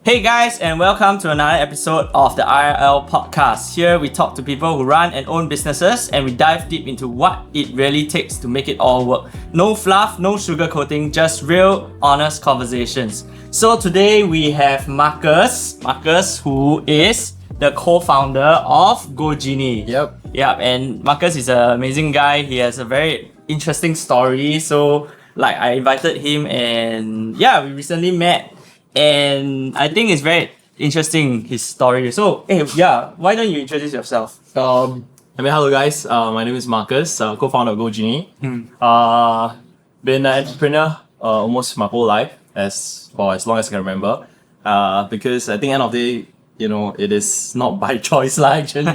Hey guys, and welcome to another episode of the IRL podcast. Here we talk to people who run and own businesses, and we dive deep into what it really takes to make it all work. No fluff, no sugarcoating, just real, honest conversations. So today we have Markus, who is the co-founder of GoGenie. Yep. And Markus is an amazing guy. He has a very interesting story. So I invited him, and we recently met. And I think it's very interesting, his story. So, why don't you introduce yourself? Hello guys. My name is Markus, co-founder of Go-Genie. Been an entrepreneur almost my whole life, for as long as I can remember. Because I think end of the day, it is not by choice actually.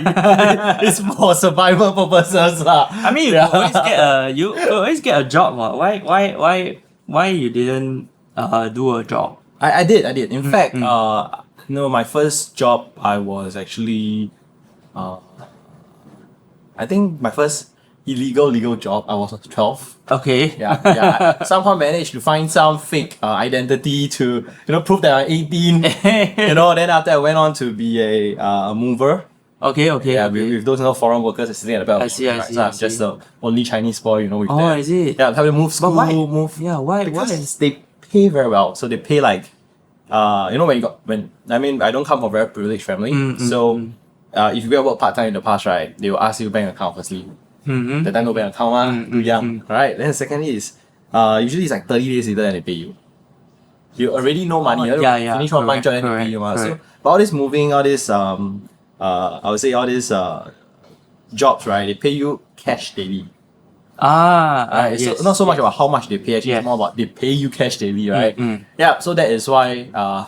It's for survival purposes I mean, you always get a job. Why you didn't do a job? I did. In fact, my first job, I was actually, I think my first legal job, I was 12. Okay. Yeah. Somehow managed to find some fake identity to, prove that I'm 18. Then after I went on to be a mover. Okay. With those foreign workers sitting at the back. I see. So I'm just the only Chinese boy, with them. Oh, is it? Yeah, having to move school, why? Because they pay very well. So they pay I don't come from a very privileged family. If you go work part-time in the past, right, they will ask you bank account firstly. The time no bank account, too young. Right? Then secondly is, usually it's 30 days later than they pay you. You already know money. Finish 1 month job and they pay you. So, but all this moving, all this, I would say all these jobs, right, they pay you cash daily. Yes. So not so much about how much they pay, actually, it's more about they pay you cash daily, right? Yeah, so that is why I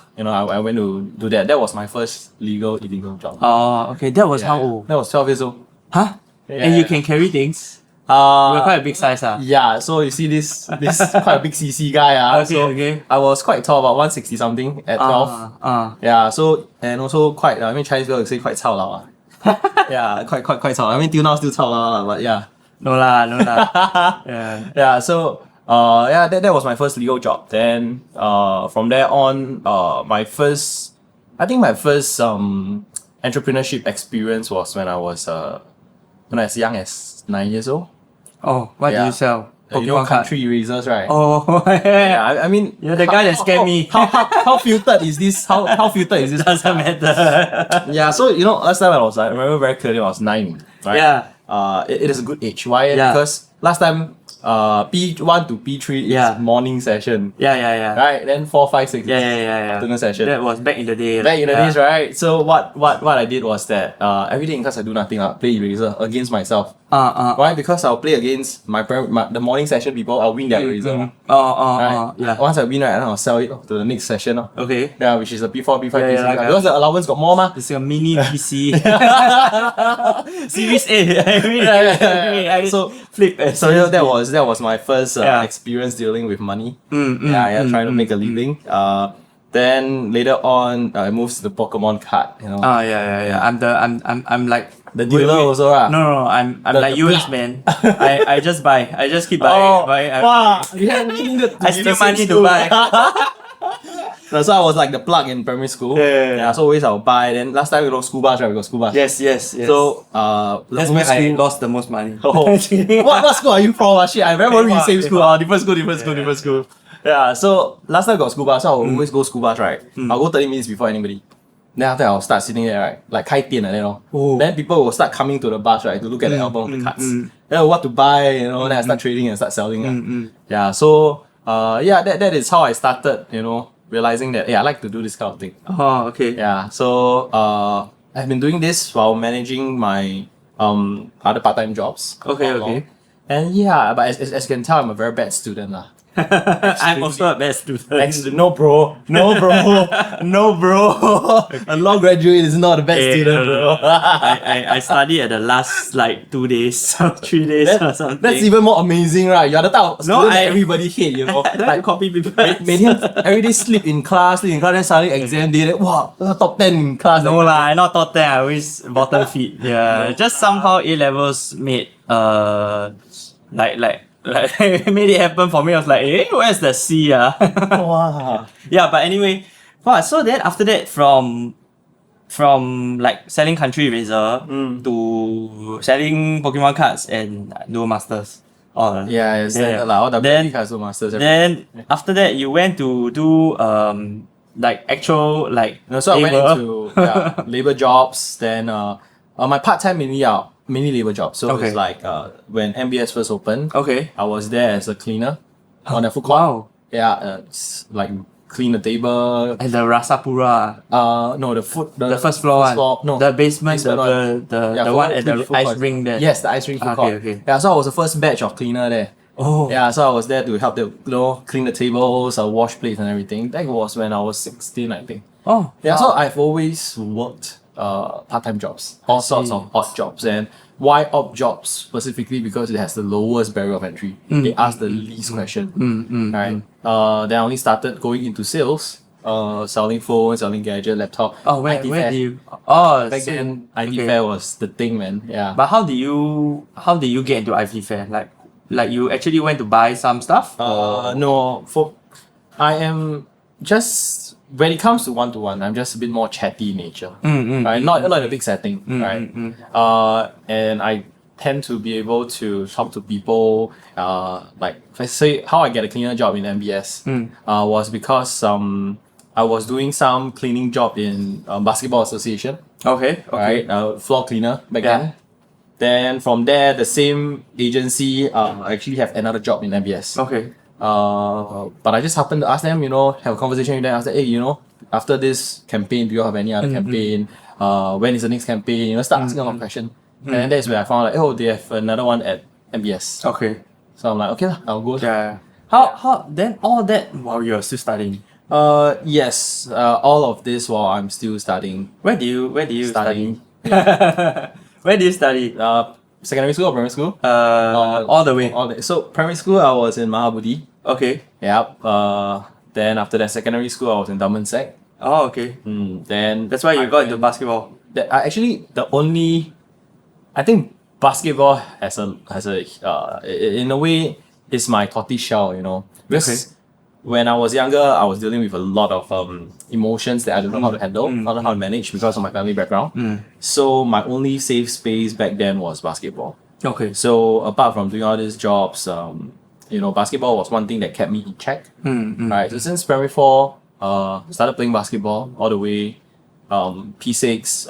went to do that. That was my first illegal job. Oh, okay. That was how old? That was 12 years old. Huh? Yeah. And you can carry things? You're quite a big size, Yeah, so you see this quite a big CC guy. Okay. I was quite tall, about 160 something at 12. Yeah, so, and also quite, Chinese people would say quite 操劳. Yeah, quite 操. Till now still 操劳, but yeah. No lah. Yeah, so that was my first legal job. Then from there on, my first entrepreneurship experience was when I was as young as 9 years old. Oh, what do you sell? Pokemon country erasers, right? Oh, yeah. you're the guy that scared me. How filtered is this? How filtered is this? Doesn't matter. Yeah, so last time I remember very clearly I was 9, right? Yeah. It is a good age. Why? Yeah. Because last time P1 to P3 is morning session. Yeah. Right? Then 4, 5, 6 Yeah. afternoon session. That was back in the day. Back in the days, right? So what I did was that every day in class I do nothing, I play eraser against myself. Why? Because I'll play against the morning session people, I'll win their eraser. Right? Yeah. Once I win, right, then I'll sell it to the next session. Okay. Yeah, which is the P4, P5, P6. Because the allowance got more, ma. It's a mini PC. Series A. I So flip. So that was my first experience dealing with money. Trying to make a living. Then later on, I moved to the Pokemon card. I'm like the dealer also, right? No. I'm like US man. I just buy. I just keep buying. Wow! I steal money to buy. So I was like the plug in primary school. Yeah. So always I'll buy. Then last time school bus, right? We got school bus. Yes. So that's where I lost the most money. What school are you from? Shit, I very worried we same school. Different school. Yeah. So last time I got school bus, so I'll always go school bus, right? I'll go 30 minutes before anybody. Then after I'll start sitting there, right? Like 开店 like that. Then people will start coming to the bus, right? To look at the album, the cards. Then what to buy, then I start trading and start selling. Yeah. So that is how I started, realizing that I like to do this kind of thing. Oh, okay. Yeah. So I've been doing this while managing my other part-time jobs. Okay. And but as you can tell, I'm a very bad student lah. I'm also a bad student. No, bro. A law graduate is not a bad student, bro. I study at the last 2 days, 3 days or something. That's even more amazing, right? You're the type of student that everybody hate, I like copy people. Every day sleep in class, then suddenly exam day, wow, top 10 in class. No lah, I not top 10, I always bottom feed. Yeah, just somehow A-levels made made it happen for me. I was like, where's the C? Wow. Yeah, but anyway, Wow, so then after that, from like selling country eraser to selling Pokemon cards and Duel Masters. Oh, Yeah, it's standard lah. All the Then- cards, masters. Then after that, you went to do like actual like. No, so I went labor. into labor jobs. Then my part time mainly labor jobs. So Okay. it's like when MBS first opened, Okay. I was there as a cleaner on the food court. Wow. Yeah, it's like clean the table. And the Rasapura, No, the food. the first floor one. No, The basement, Basement the one at the ice rink there. Yes, the ice rink food court. Okay. Yeah, so I was the first batch of cleaner there. Oh. Yeah, so I was there to help them, clean the tables, wash plates and everything. That was when I was 16, I think. Oh. Yeah, wow. so I've always worked part-time jobs, all sorts of odd jobs. And why odd jobs specifically? Because it has the lowest barrier of entry. They ask the least question. Right. Then I only started going into sales, selling phones, selling gadget, laptop. Oh, where IT do fair. you? Oh, Back so- then, IT okay. fair was the thing, man. Yeah. But how did you get into IT fair? Like you actually went to buy some stuff? No, I am just when it comes to one-to-one, I'm just a bit more chatty in nature, right? Not in a big setting, right? And I tend to be able to talk to people. Like if I say how I get a cleaner job in MBS, was because I was doing some cleaning job in basketball association, Okay. right? Floor cleaner back then. Then from there, the same agency actually have another job in MBS. Okay. But I just happened to ask them, have a conversation with them. I said, hey, after this campaign, do you have any other campaign? When is the next campaign? Start asking a lot of questions. And that's where I found they have another one at MBS. Okay. So I'm like, okay, I'll go. Yeah. How then all that while you're still studying? Yes, all of this while I'm still studying. Where do you Studying. study? Where do you study? Secondary school or primary school? All the way. So primary school, I was in Mahabodhi. Okay. Yep. Then after that, secondary school, I was in Damansek. Oh, okay. Then That's why you got into basketball. I think basketball has a in a way is my tortoise shell, because when I was younger, I was dealing with a lot of emotions that I don't know how to handle, I don't know how to manage because of my family background. So my only safe space back then was basketball. Okay. So apart from doing all these jobs, basketball was one thing that kept me in check. Right. So since primary 4, started playing basketball all the way. P6,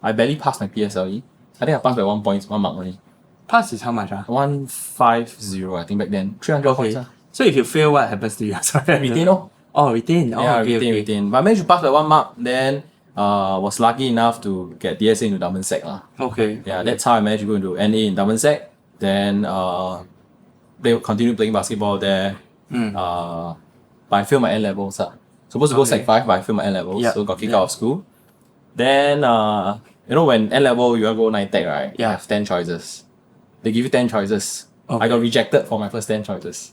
I barely passed my PSLE. I think I passed by 1 point, 1 mark only. Pass is how much? 150, I think back then. 300 points. So if you fail, what happens to you? Sorry. Retain, oh. Oh, retain. Oh, Yeah, okay, retain. But I managed to pass by 1 mark. Then was lucky enough to get DSA into Damansek. Okay. Yeah, that's how I managed to go into NA in Damansek. Then continue playing basketball there. But I failed my N levels. Supposed to go Sec 5, but I failed my N levels, so got kicked out of school. Then when N level you want to go 9 tech, right? You have 10 choices. They give you 10 choices. I got rejected for my first 10 choices.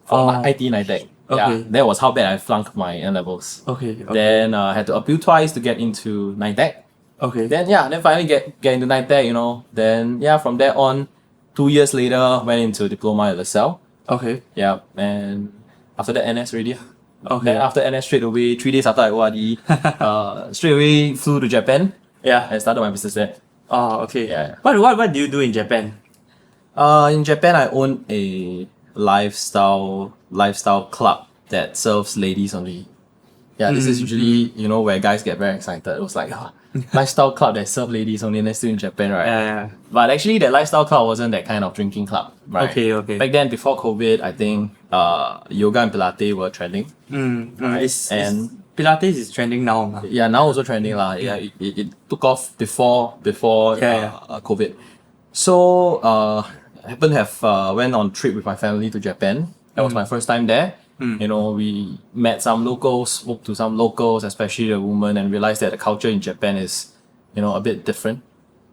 For IT 9 tech. Yeah, that was how bad I flunked my N levels. Okay. Then I had to appeal twice to get into 9 tech. Okay. Then finally get into 9 tech, Then from there on, 2 years later, went into diploma at LaSalle. Okay. Yeah, and after that NS already. Okay. Then after NS straight away, 3 days after I ORD, straight away flew to Japan and started my business there. Oh, okay. Yeah. What do you do in Japan? In Japan, I own a lifestyle club that serves ladies only. Yeah, this is usually, where guys get very excited. It was like, lifestyle club that serves ladies only, and they're still in Japan, right? Yeah. But actually, that lifestyle club wasn't that kind of drinking club, right? Okay. Back then, before COVID, I think yoga and Pilates were trending. And Pilates is trending now. Yeah, now also trending lah. Yeah, it took off before COVID. So I happened to have went on trip with my family to Japan. That was my first time there. We met some locals, spoke to some locals, especially the women, and realized that the culture in Japan is, a bit different.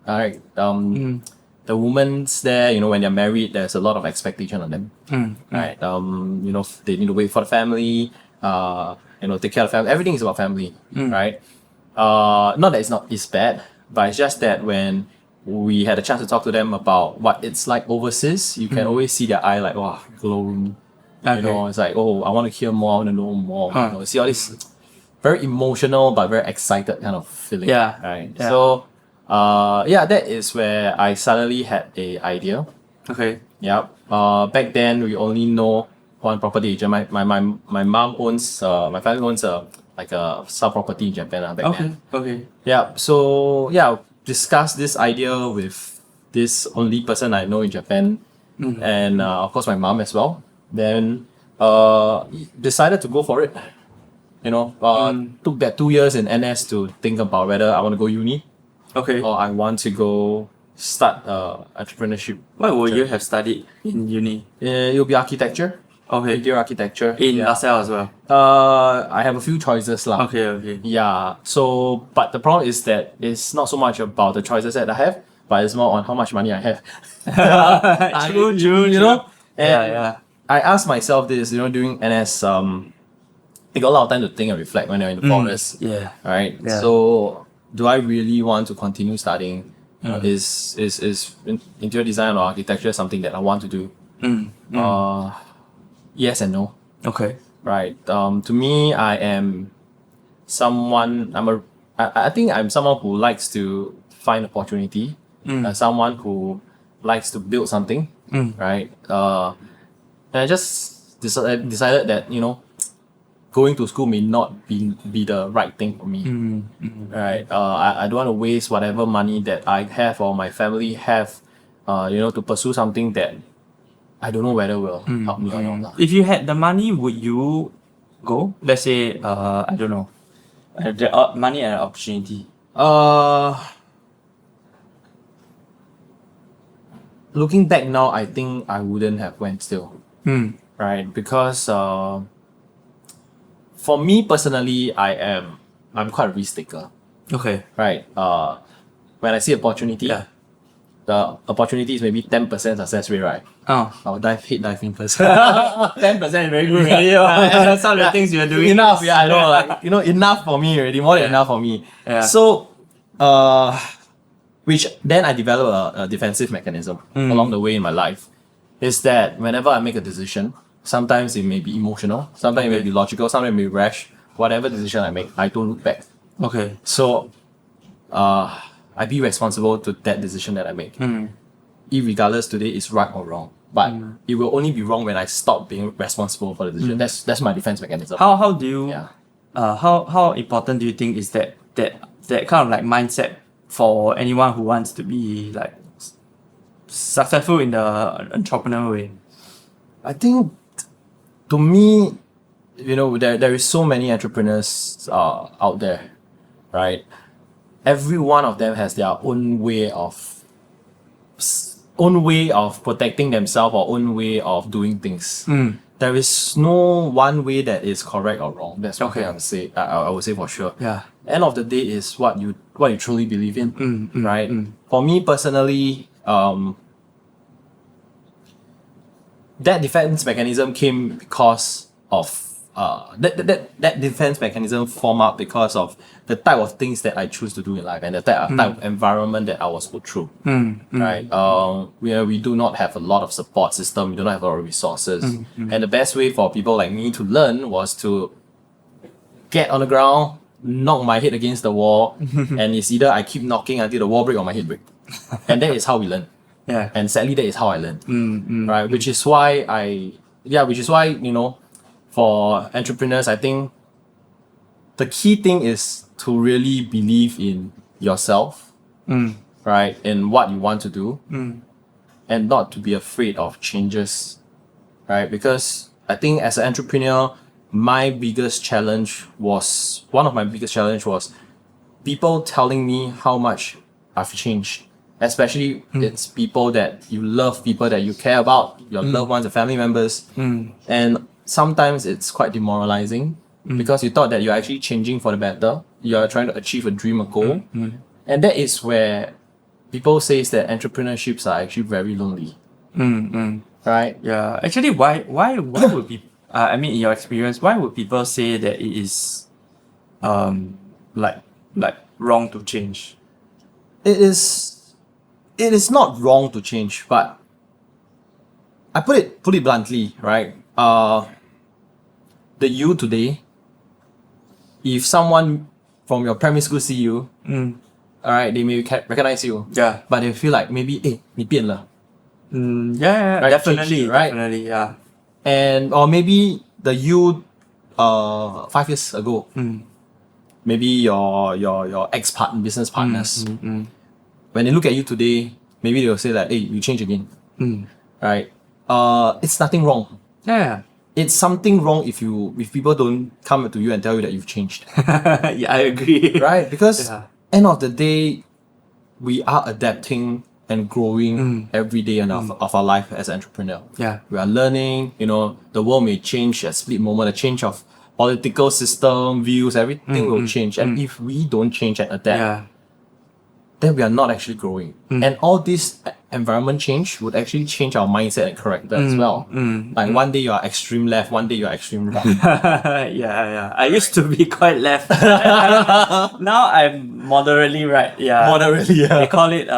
Alright. The women's there, when they're married, there's a lot of expectation on them. Right. They need to wait for the family, take care of the family. Everything is about family. Right. Not that it's bad, but it's just that when we had a chance to talk to them about what it's like overseas, you can always see their eye like, wow, glowing. Okay. It's like, oh, I want to hear more, I want to know more. See all this very emotional but very excited kind of feeling. Yeah. Right. Yeah. So that is where I suddenly had a idea. Okay. Yep. Back then we only know one property agent. My mom owns my family owns like a sub property in Japan back Okay. then. Okay. Yeah. So yeah, discuss this idea with this only person I know in Japan, and of course my mom as well. Then decided to go for it. You know, took that 2 years in NS to think about whether I want to go uni Okay. or I want to go start entrepreneurship. What would you have studied in uni? It'll be architecture. Okay. Interior architecture. In yeah. LaSalle as well. I have a few choices lah. Okay. Okay. Yeah. So, but the problem is that it's not so much about the choices that I have, but it's more on how much money I have. True. You know. And Yeah. I asked myself this, you know, during NS. You got a lot of time to think and reflect when you're in the forest. Yeah. Right. Yeah. So, do I really want to continue studying? Is interior design or architecture something that I want to do? Yes and no. Okay. Right. To me, I am someone. I think I'm someone who likes to find opportunity. Someone who likes to build something. Right. And I just decided that, you know, going to school may not be the right thing for me. Right. I don't want to waste whatever money that I have or my family have, you know, to pursue something that I don't know whether will help me or not. If you had the money, would you go? Let's say, I don't know, the money and opportunity. Looking back now, I think I wouldn't have went still. Right, because for me personally, I'm quite a risk taker. Okay. Right. When I see opportunity, Yeah. the opportunity is maybe 10% success rate, right? Oh. I'll hit diving first. 10% is very good already. That's some of the things you're doing. Enough, yeah, I know, like, you know, enough for me already, more than enough for me. Yeah. So, which then I develop a defensive mechanism along the way in my life, is that whenever I make a decision, sometimes it may be emotional, sometimes it may be logical, sometimes it may be rash. Whatever decision I make, I don't look back. Okay. So, I be responsible to that decision that I make. Irregardless today is right or wrong. But it will only be wrong when I stop being responsible for the decision. That's my defense mechanism. How do you Yeah. how important do you think is that kind of like mindset for anyone who wants to be like successful in the entrepreneur way? I think to me, you know, there is so many entrepreneurs out there, right? Every one of them has their own way of protecting themselves or own way of doing things. There is no one way that is correct or wrong. That's what I would say. I would say for sure. Yeah. End of the day is what you truly believe in, right? For me personally, that defense mechanism came because of that defense mechanism formed up because of the type of things that I choose to do in life and the type of environment that I was put through. Right? We do not have a lot of support system. We do not have a lot of resources. And the best way for people like me to learn was to get on the ground, knock my head against the wall, and it's either I keep knocking until the wall break or my head break. And that is how we learn. Yeah. And sadly, that is how I learned. Right? Which is why you know, for entrepreneurs, I think the key thing is to really believe in yourself, right? In what you want to do, and not to be afraid of changes, right? Because I think as an entrepreneur, one of my biggest challenge was people telling me how much I've changed. Especially it's people that you love, people that you care about, your loved ones, your family members. And sometimes it's quite demoralizing because you thought that you're actually changing for the better. You're trying to achieve a dream, a goal. And that is where people say that entrepreneurships are actually very lonely. Right? Yeah. Actually, why would people, I mean, in your experience, why would people say that it is like wrong to change? It is not wrong to change, but I put it bluntly, right? The you today if someone from your primary school see you, alright, they may recognize you. Yeah. But they feel like maybe, 你变了. Yeah, Right, definitely, change, right? definitely, yeah. And or maybe the you 5 years ago, maybe your business partners, when they look at you today, maybe they'll say that, hey, you change again. Right? It's nothing wrong. Yeah. It's something wrong if people don't come to you and tell you that you've changed. Yeah, I agree. Right? Because Yeah. end of the day, we are adapting and growing every day of our life as an entrepreneur. Yeah. We are learning, the world may change at split moment, a change of political system, views, everything will change. And if we don't change and adapt, Yeah. then we are not actually growing. And all this environment change would actually change our mindset and character as well. Like one day you are extreme left, one day you are extreme right. Yeah. I used to be quite left. Now I'm moderately right. Yeah. Moderately, yeah. They call it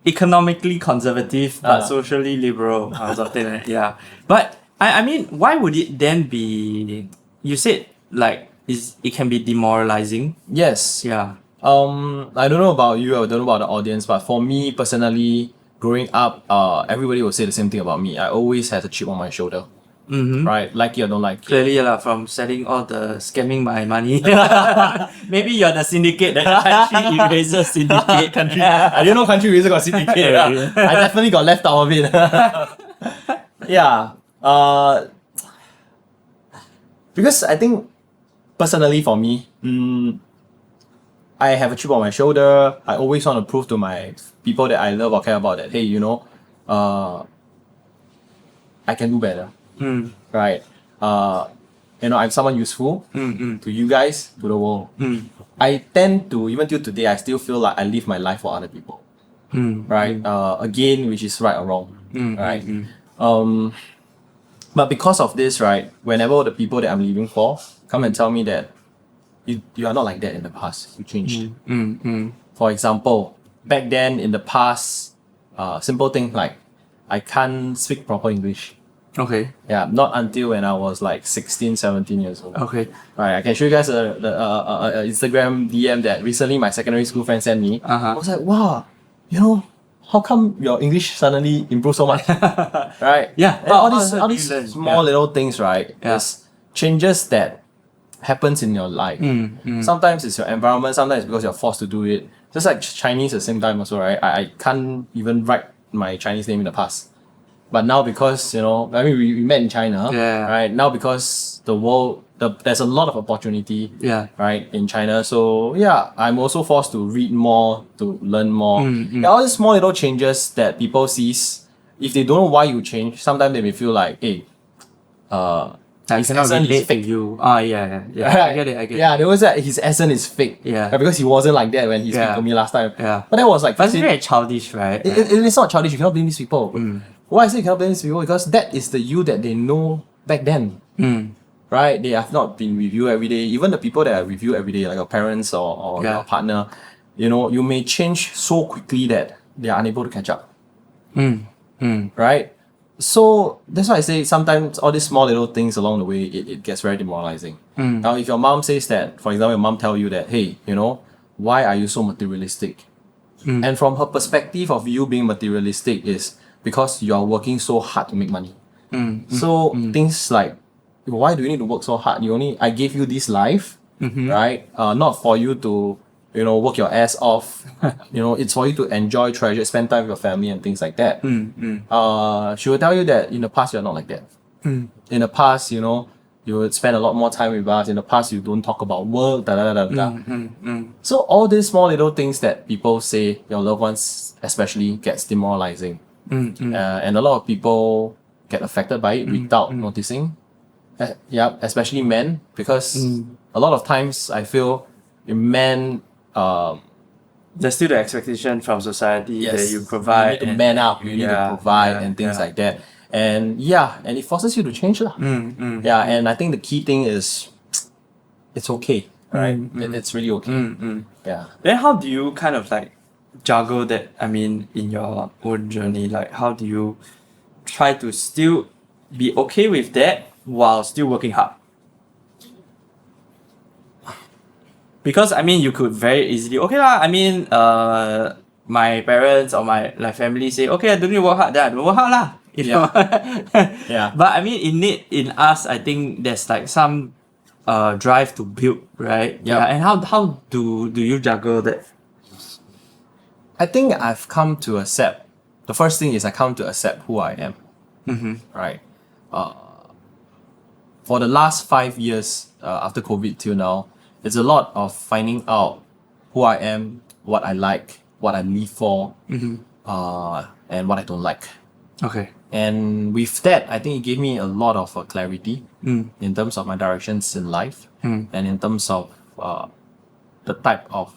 economically conservative but socially liberal or something like that. Yeah. But I mean, why would it then be? You said like it can be demoralizing. Yes. Yeah. I don't know about you, I don't know about the audience, but for me personally, growing up, everybody will say the same thing about me. I always had a chip on my shoulder. Right? Like it or don't like it. Clearly, from selling all the scamming my money. Maybe you're the syndicate, the country eraser syndicate. Country. I didn't know Country Razor got syndicate. I definitely got left out of it. Yeah. Because I think personally for me, I have a chip on my shoulder. I always want to prove to my people that I love or care about that, hey, I can do better. Right? I'm someone useful to you guys, to the world. I tend to, even till today, I still feel like I live my life for other people. Right? Again, which is right or wrong. Right? But because of this, right, whenever the people that I'm living for come and tell me that you are not like that in the past, you changed. For example, back then in the past, simple thing like I can't speak proper English. Okay. Yeah, not until when I was like 16, 17 years old. Okay. Right, I can show you guys the Instagram DM that recently my secondary school friend sent me. I was like, wow, how come your English suddenly improved so much? Right? Yeah. And all these small little things, right? There's changes that happens in your life. Sometimes it's your environment, sometimes it's because you're forced to do it. Just like Chinese at the same time also, right? I can't even write my Chinese name in the past. But now because, we met in China, right? Now because the world, there's a lot of opportunity, right, in China. So yeah, I'm also forced to read more, to learn more. All these small little changes that people sees, if they don't know why you change, sometimes they may feel like, hey, his essence is fake. You. Yeah. I get it. Yeah, there was that his essence is fake. Yeah. Because he wasn't like that when he spoke to me last time. Yeah. But that was like... But it's very childish, right? It's not childish. You cannot blame these people. Why I say you cannot blame these people? Because that is the you that they know back then. Right? They have not been with you every day. Even the people that are with you every day, like your parents or your partner, you may change so quickly that they are unable to catch up. Right? So that's why I say sometimes all these small little things along the way, it gets very demoralizing. Now, if your mom says that, for example, your mom tell you that, hey, why are you so materialistic? And from her perspective of you being materialistic is because you are working so hard to make money. So things like, why do you need to work so hard? I gave you this life, right? Not for you to work your ass off. It's for you to enjoy, treasure, spend time with your family and things like that. She will tell you that in the past you're not like that. In the past, you would spend a lot more time with us. In the past, you don't talk about work, So all these small little things that people say, your loved ones especially, gets demoralizing. And a lot of people get affected by it without noticing. Especially men, because a lot of times I feel men... there's still the expectation from society that you provide. You need to man up, you need to provide and things like that. And and it forces you to change. And I think the key thing is it's okay, right? It's really okay. Yeah. Then how do you kind of like juggle that, in your own journey? Like how do you try to still be okay with that while still working hard? Because I mean, you could very easily, okay lah. I mean, my parents or my like family say, okay, I don't need to work hard, then I don't work hard lah. You know? Yeah. But I mean, in us, I think there's like some drive to build, right? Yep. Yeah. And how do you juggle that? I think I've come to accept. The first thing is I come to accept who I am. Right. For the last 5 years after COVID till now, it's a lot of finding out who I am, what I like, what I live for, and what I don't like. Okay. And with that, I think it gave me a lot of clarity in terms of my directions in life and in terms of the type of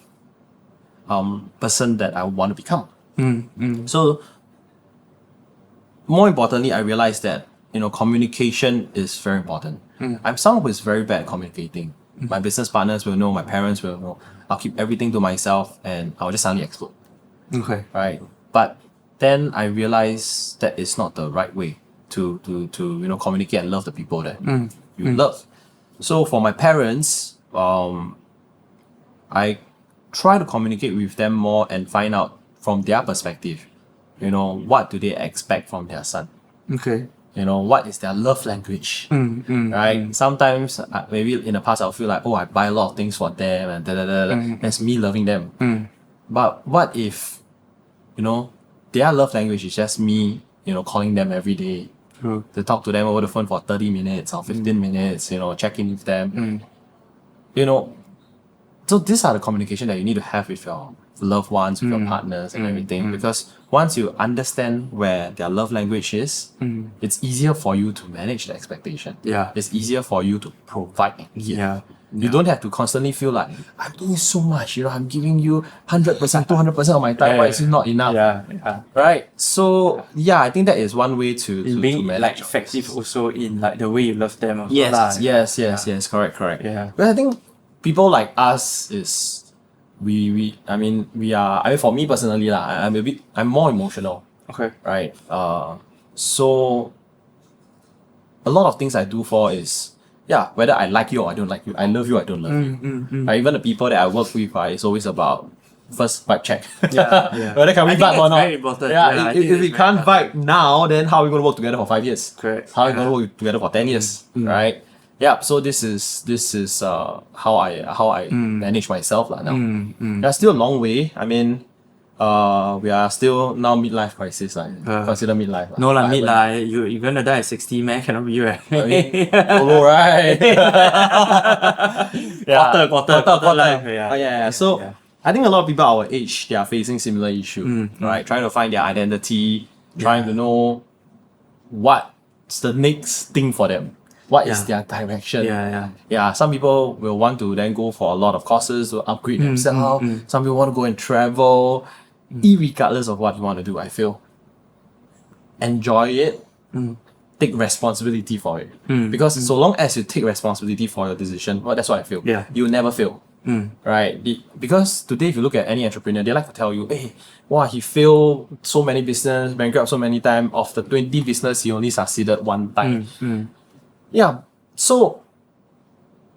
person that I want to become. So, more importantly, I realized that communication is very important. I'm someone who is very bad at communicating. My business partners will know, my parents will know. I'll keep everything to myself and I'll just suddenly explode. Okay. Right? But then I realized that it's not the right way to communicate and love the people that you love. So for my parents, I try to communicate with them more and find out from their perspective, what do they expect from their son? Okay. What is their love language? Right? Sometimes, maybe in the past, I'll feel like, I buy a lot of things for them and that's me loving them. But what if, their love language is just me, calling them every day to talk to them over the phone for 30 minutes or 15 minutes, check in with them. So these are the communication that you need to have with your loved ones, with your partners and everything. Because once you understand where their love language is, it's easier for you to manage the expectation. Yeah. It's easier for you to provide and give. Yeah. You don't have to constantly feel like, I'm doing so much, I'm giving you 100%, 200% of my time, but it's not enough. Yeah. Right? So, I think that is one way to Being manage like your effective also in like the way you love them also. Yes, correct. Yeah. But I think people like us is, for me personally, I'm more emotional, Okay. right? So a lot of things I do for is, whether I like you or I don't like you, I love you or I don't love you. Right? Even the people that I work with, it's always about first vibe check. Yeah. Whether can we I think vibe or that's not? very important. I think If we that's can't very vibe now, then how are we going to work together for 5 years? Correct. How are we going to work together for 10 years? Right? Yeah, so this is how I manage myself now. There's still a long way. I mean, we are still now midlife crisis, consider midlife. No lah, mid lah. You're gonna die at 60, man. Cannot be right. I mean, right? Quarter life. So I think a lot of people our age, they are facing similar issue, right? Trying to find their identity, trying to know what's the next thing for them. What is their direction? Yeah. Some people will want to then go for a lot of courses to upgrade themselves. Some people want to go and travel. Irregardless of what you want to do, I feel enjoy it. Take responsibility for it. Because so long as you take responsibility for your decision, that's what I feel. Yeah. You'll never fail. Right? Because today, if you look at any entrepreneur, they like to tell you, hey, he failed so many business, bankrupt so many times. Of the 20 business, he only succeeded one time. Yeah, so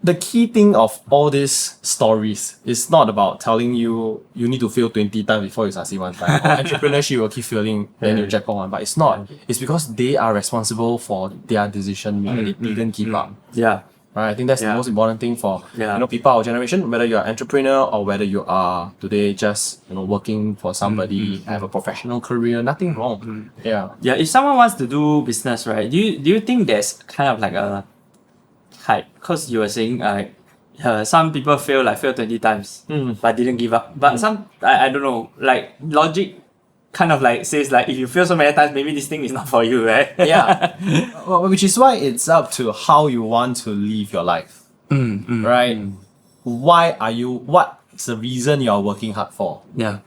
the key thing of all these stories is not about telling you need to fail 20 times before you succeed one time. Or entrepreneurship will keep failing, then you jackpot one. But it's not. It's because they are responsible for their decision and they didn't give up. Yeah. Right, I think that's the most important thing for people our generation, whether you're an entrepreneur or whether you are today just working for somebody, have a professional career, nothing wrong. Yeah. If someone wants to do business, right, do you think there's kind of like a hype? Because you were saying like some people fail 20 times but didn't give up. But some I don't know, like logic kind of like says like if you fail so many times, maybe this thing is not for you, right? Yeah. Well, which is why it's up to how you want to live your life. Right? What's the reason you're working hard for? Yeah.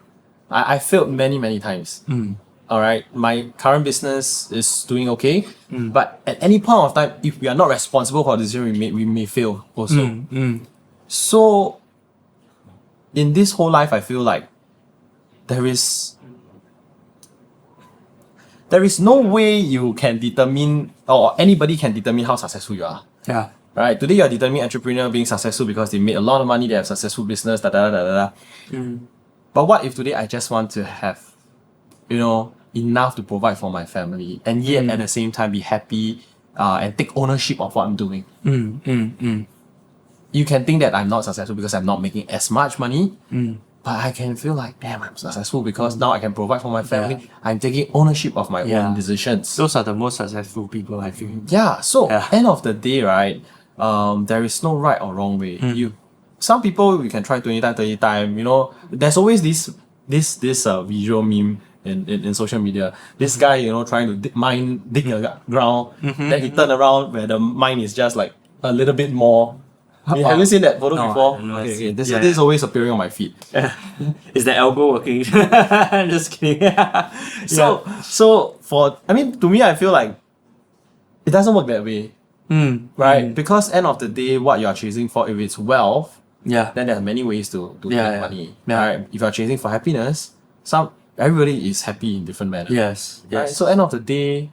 I failed many times. Alright, my current business is doing okay. But at any point of time, if we are not responsible for the decision we may fail also. So in this whole life, I feel like there is no way you can determine or anybody can determine how successful you are. Yeah. right? Today you're a determined entrepreneur being successful because they made a lot of money, they have successful business, da da da da da. But what if today I just want to have, enough to provide for my family, and yet at the same time be happy and take ownership of what I'm doing? You can think that I'm not successful because I'm not making as much money, but I can feel like, damn, I'm successful because now I can provide for my family. Yeah. I'm taking ownership of my Yeah. own decisions. Those are the most successful people, I feel. Yeah, so Yeah. end of the day, right, there is no right or wrong way. Some people, you can try 20 times, 30 times, there's always this visual meme in social media. This guy, trying to dig a ground, then he turn around where the mine is just like a little bit more. Have you seen that photo No, before? I don't know. Okay, this Yeah. is always appearing on my feed. Is the elbow working? Just kidding. So to me, I feel like it doesn't work that way, right? Because end of the day, what you are chasing for, if it's wealth, Yeah. then there are many ways to Yeah, make yeah. money. Yeah. Right? If you're chasing for happiness, everybody is happy in different manner. Yes. Right? Yes. So end of the day,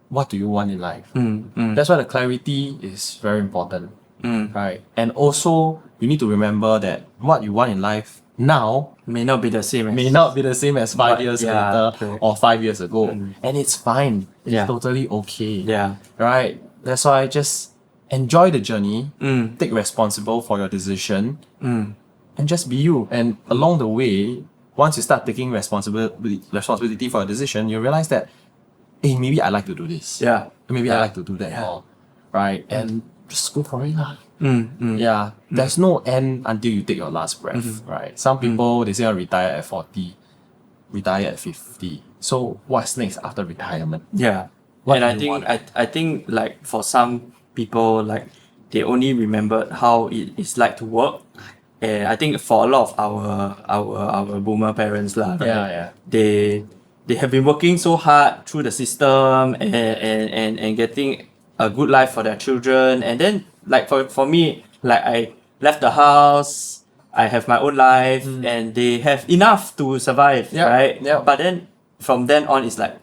what do you want in life? That's why the clarity is very important. Right? And also you need to remember that what you want in life now May not be the same as may not be the same as 5 years yeah, later correct. or 5 years ago. And it's fine. It's Yeah. totally okay. Yeah. Right? That's why just enjoy the journey, take responsible for your decision, and just be you. And along the way, once you start taking responsibility for a decision, you realize that, hey, maybe I like to do this. Yeah. Maybe I like to do that more. Right? And just go for it. Yeah. There's no end until you take your last breath. Right? Some people, they say I'll retire at 40, retire at 50. So what's next after retirement? Yeah. What And do you want? I think like for some people, like they only remembered how it is like to work. And I think for a lot of our boomer parents lah, right? Yeah. They have been working so hard through the system and getting a good life for their children. And then like for me, like I left the house, I have my own life, and they have enough to survive, Yeah, right? yeah. But then from then on, it's like,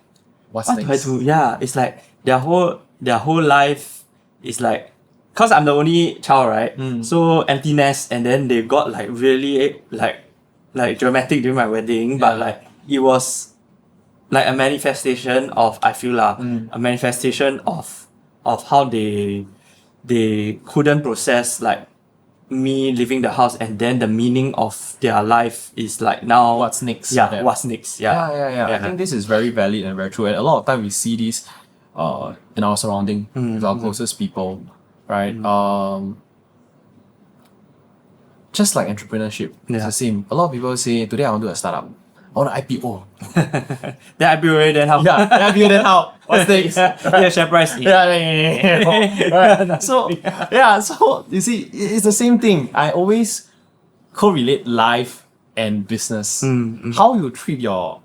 What's what do I next? do? Yeah, it's like their whole life is like, cause I'm the only child, right? So empty nest, and then they got like really like dramatic during my wedding, but Yeah. like it was like a manifestation of, I feel a manifestation of how they couldn't process like me leaving the house, and then the meaning of their life is like now What's next? Yeah, Yeah. what's next? Yeah. Yeah. I think this is very valid and very true. And a lot of time we see this in our surrounding with our closest people, right? Just like entrepreneurship, it's Yeah. the same. A lot of people say, today I want to do a startup. I want to IPO. Then I build it, then how? Yeah, IPO then how? What's next? Yeah, share price. Right. So you see, it's the same thing. I always correlate life and business. How you treat your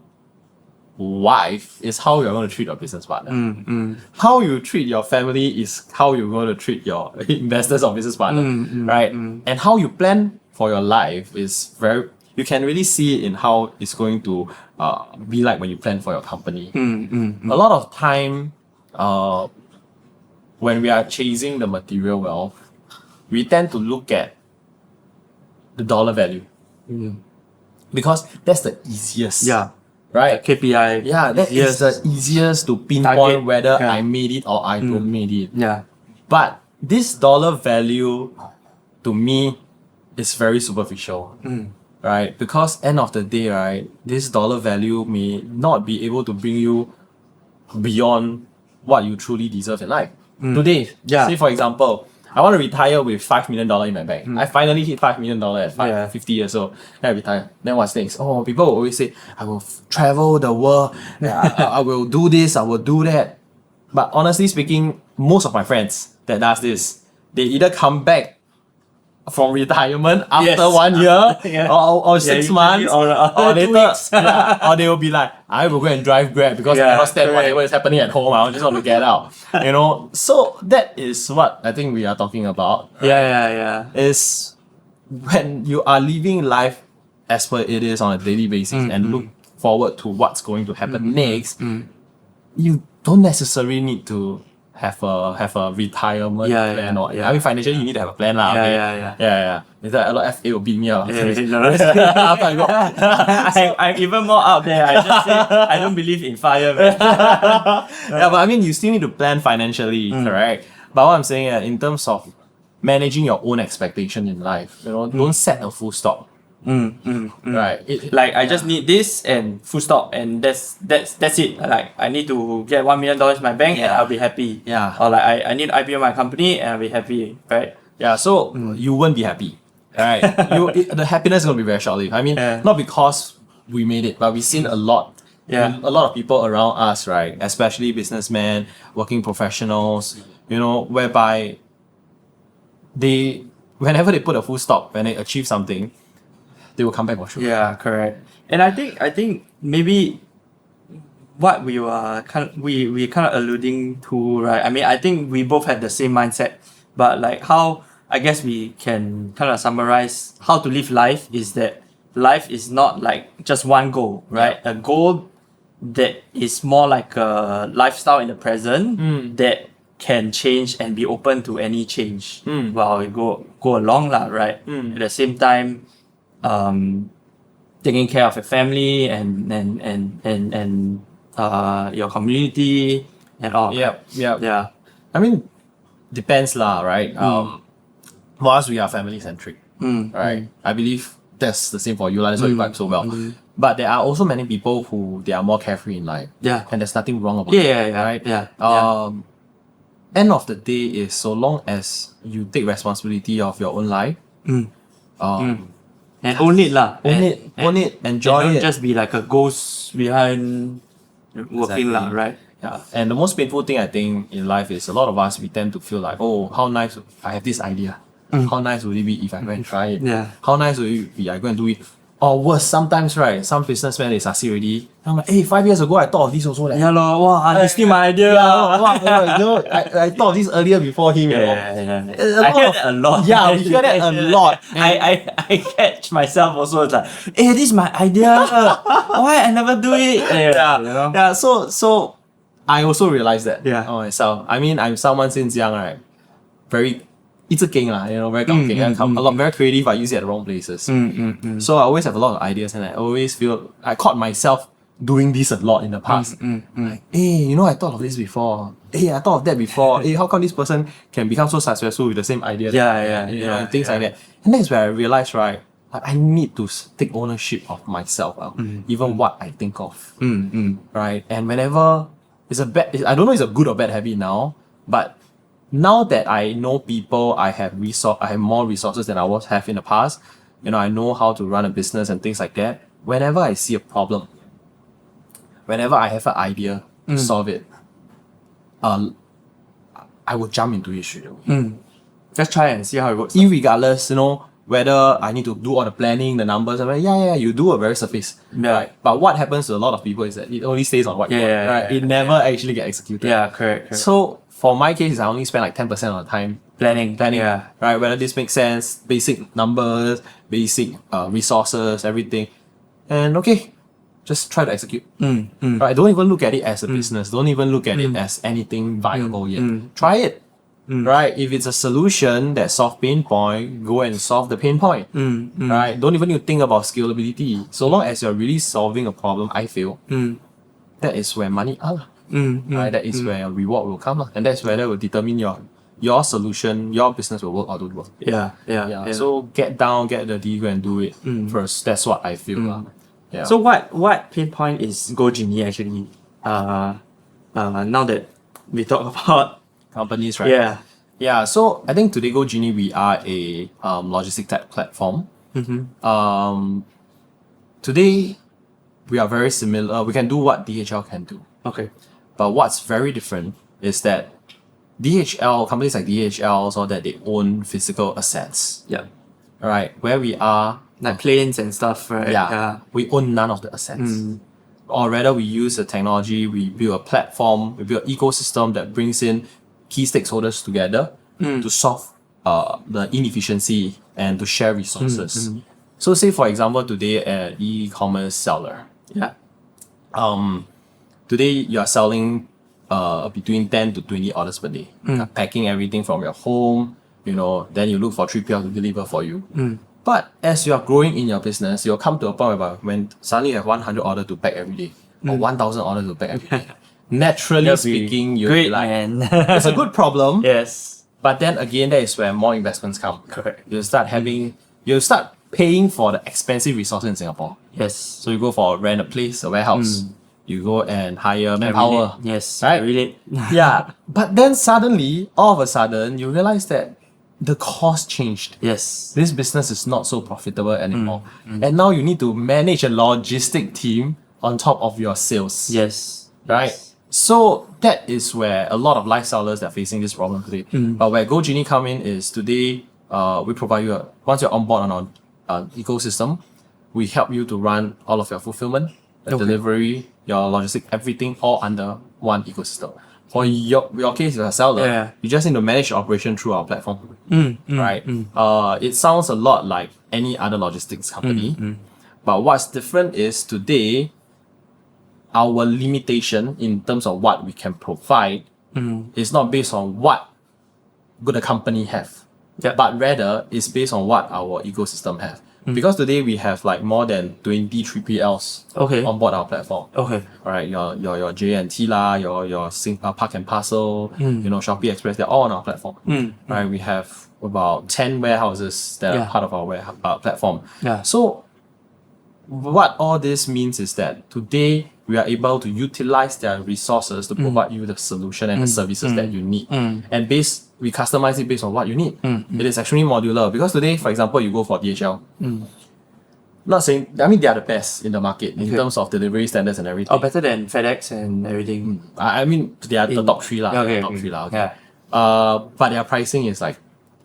wife is how you're going to treat your business partner. How you treat your family is how you're going to treat your investors or business partner, right? And how you plan for your life is you can really see it in how it's going to be like when you plan for your company. A lot of time, when we are chasing the material wealth, we tend to look at the dollar value. Because that's the easiest. Yeah. Right? KPI. Yeah, that is the easiest to pinpoint Target. whether Yeah. I made it or I don't made it. Yeah. But this dollar value, to me, is very superficial. Right? Because end of the day, right, this dollar value may not be able to bring you beyond what you truly deserve in life. Today, Yeah. say for example, I want to retire with $5 million in my bank. I finally hit $5 million at Yeah. 50 years old. Then I retire. Then what's next? Oh, people will always say, I will travel the world. I will do this. I will do that. But honestly speaking, most of my friends that does this, they either come back from retirement after Yes. 1 year Yeah. or 6 usually months or later, 2 weeks. or they will be like, I will go and drive Grab because I Yeah, cannot stand correct. whatever is happening at home. I just want to get out. So that is what I think we are talking about. Yeah. Is when you are living life as per it is on a daily basis and look forward to what's going to happen next, you don't necessarily need to have a retirement Yeah, plan yeah, or yeah. I mean financially you need to have a plan lah. Yeah, Okay? yeah. Later a lot of FA will beat me up. After I go. I'm even more out there. I just say I don't believe in fire, man. Yeah, but I mean you still need to plan financially, correct? But what I'm saying in terms of managing your own expectation in life, don't set a full stop. Right. Like I just need this and full stop, and that's it. Like I need to get $1 million in my bank and I'll be happy. Yeah. Or like I need to IPO my company and I'll be happy, right? Yeah, so you won't be happy. Right. The happiness is gonna be very short-lived. I mean, not because we made it, but we've seen a lot. Yeah. A lot of people around us, right? Especially businessmen, working professionals, whereby whenever they put a full stop, when they achieve something, they will come back for sure. Yeah, correct. And I think maybe what we were we kind of alluding to, right? I mean, I think we both had the same mindset, but like how I guess we can kind of summarize how to live life is that life is not like just one goal, right? A goal that is more like a lifestyle in the present that can change and be open to any change while we go along lah, right? At the same time, taking care of your family and your community and all. Yeah. I mean, depends lah, right? For us, we are family centric, right? I believe that's the same for you, that's why you vibe so well. But there are also many people who they are more carefree in life. Yeah. And there's nothing wrong about it. Right? Yeah. End of the day is so long as you take responsibility of your own life. And own it lah. Own it, enjoy don't it. just be like a ghost behind working lah, right? Yeah. And the most painful thing I think in life is a lot of us we tend to feel like, oh, how nice I have this idea. How nice would it be if I go and try it? Yeah. How nice would it be I go and do it? Or worse, sometimes right, some businessmen they succeed already. I'm like, hey, 5 years ago I thought of this also. Yeah lor, wow, this still my idea. I thought of this earlier before him. I hear that a lot. Yeah, we hear that a lot. I catch myself also. It's like, hey, this is my idea. Why I never do it? Yeah. So I also realized that. Yeah. Myself. I mean, I'm someone since young, right? Very, it's a king lah. Very a lot, very creative. I use it at the wrong places. So I always have a lot of ideas, and I always feel I caught myself doing this a lot in the past. Like, hey, I thought of this before. Hey, I thought of that before. Hey, how come this person can become so successful with the same idea? And things like that. And that's where I realized, right, I need to take ownership of myself, even what I think of, right? And whenever it's I don't know if it's a good or bad habit now, but now that I know people, I have more resources than I have in the past. I know how to run a business and things like that. Whenever I see a problem, whenever I have an idea to solve it, I will jump into it straight away. Just try and see how it works. Irregardless, whether I need to do all the planning, the numbers, I'm like, you do a very surface. Right? But what happens to a lot of people is that it only stays on whiteboard. Right? It never actually gets executed. Yeah, correct. So for my case, I only spend like 10% of the time planning. Yeah. Right? Whether this makes sense, basic numbers, basic resources, everything. And just try to execute. Right? Don't even look at it as a business. Don't even look at it as anything viable yet. Try it. Right? If it's a solution that solves pain point, go and solve the pain point. Right? Don't even need to think about scalability. So long as you're really solving a problem, I feel that is where money are. Right? That is where reward will come. And that's where that will determine your solution, your business will work or don't work. Yeah. So get down, get the deal and do it first. That's what I feel. Yeah. So what pain point is Go-Genie actually? Now that we talk about companies, right? Yeah. So I think today Go-Genie, we are a logistic tech platform. Today we are very similar. We can do what DHL can do. Okay. But what's very different is that companies like DHL, so that they own physical assets. Yeah. Right. Where we are, like planes and stuff, right? Yeah. We own none of the assets. Or rather, we use the technology, we build a platform, we build an ecosystem that brings in key stakeholders together to solve the inefficiency and to share resources. So say for example, today an e-commerce seller. Yeah. Today you are selling between 10 to 20 orders per day. Packing everything from your home, then you look for 3PL to deliver for you. But as you are growing in your business, you'll come to a point where when suddenly you have 100 orders to pack every day, or 1,000 orders to pack every day, naturally speaking, you'll be like, it's a good problem. Yes. But then again, that is where more investments come. Correct. You start paying for the expensive resources in Singapore. Yes. So you go for rent a place, a warehouse. You go and hire manpower. Yes. Right? Relate. Yeah. But then suddenly, all of a sudden, you realize that the cost changed. Yes. This business is not so profitable anymore. And now you need to manage a logistic team on top of your sales. Yes. Right? Yes. So that is where a lot of life sellers are facing this problem today. But where Go-Genie come in is today, we provide you, once you're on board on our ecosystem, we help you to run all of your fulfillment, delivery, your logistics, everything all under one ecosystem. For your case, you're a seller, you just need to manage your operation through our platform. Right? It sounds a lot like any other logistics company. But what's different is today, our limitation in terms of what we can provide is not based on what good a company have, but rather is based on what our ecosystem have. Because today we have like more than 20 3PLs on board our platform. Alright, your JNT lah, your Park and Parcel, Shopee Express, they're all on our platform. Right, we have about 10 warehouses that are part of our platform. So what all this means is that today we are able to utilize their resources to provide you the solution and the services that you need. And we customize it based on what you need. It is extremely modular because today, for example, you go for DHL. Not saying, I mean, they are the best in the market in terms of delivery standards and everything. Oh, better than FedEx and everything. I mean, they are the top three lah. But their pricing is like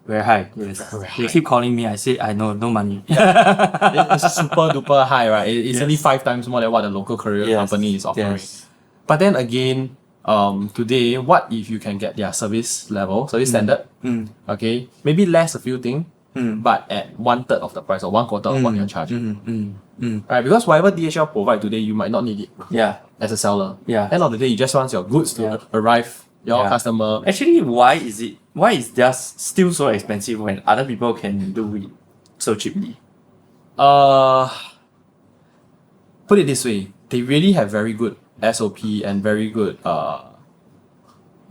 very high. Yes. They keep calling me. I say I know no money. It's super duper high, right? It's only 5 times more than what the local courier company is offering. But then again, today, what if you can get their service standard? Okay, maybe less a few things, but at 1/3 of the price or 1/4 of what you're charging. Right? Because whatever DHL provide today, you might not need it. As a seller. End of the day, you just want your goods to arrive your customer. Actually, why is just still so expensive when other people can do it so cheaply? Put it this way, they really have very good SOP and very good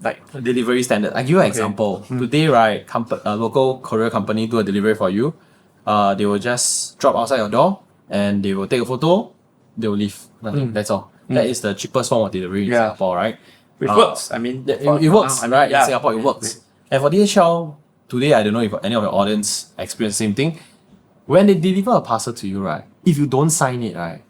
like delivery standard. I give you an example. Today, right, a local courier company do a delivery for you. They will just drop outside your door and they will take a photo, they will leave. Nothing. That's all. That is the cheapest form of delivery in Singapore, right? Which works. I mean, it works, right? In Singapore, it works. And for DHL, today, I don't know if any of your audience experience the same thing. When they deliver a parcel to you, right, if you don't sign it, right,